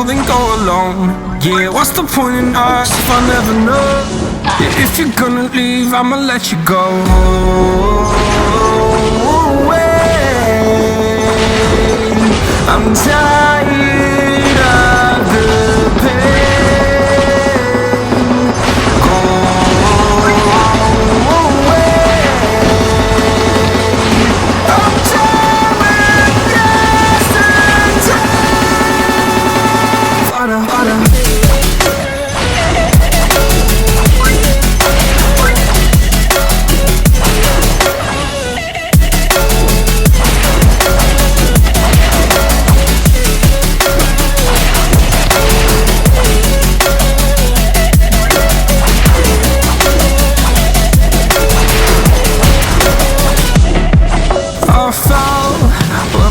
then go alone. Yeah, what's the point in us if I never know? Yeah, if you're gonna leave, I'ma let you go. I'm tired of the pain. Go away. I'm done with yesterday. Harder, harder.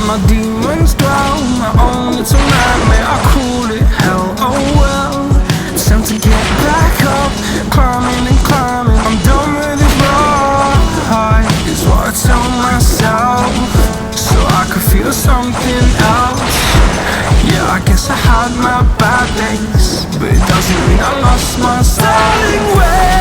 My demons dwell, my own little nightmare, I call it hell, oh well. It's time to get back up, climbing and climbing. I'm done with this ride, is what I tell myself, so I could feel something else. Yeah, I guess I had my bad days, but it doesn't mean I lost my styling way.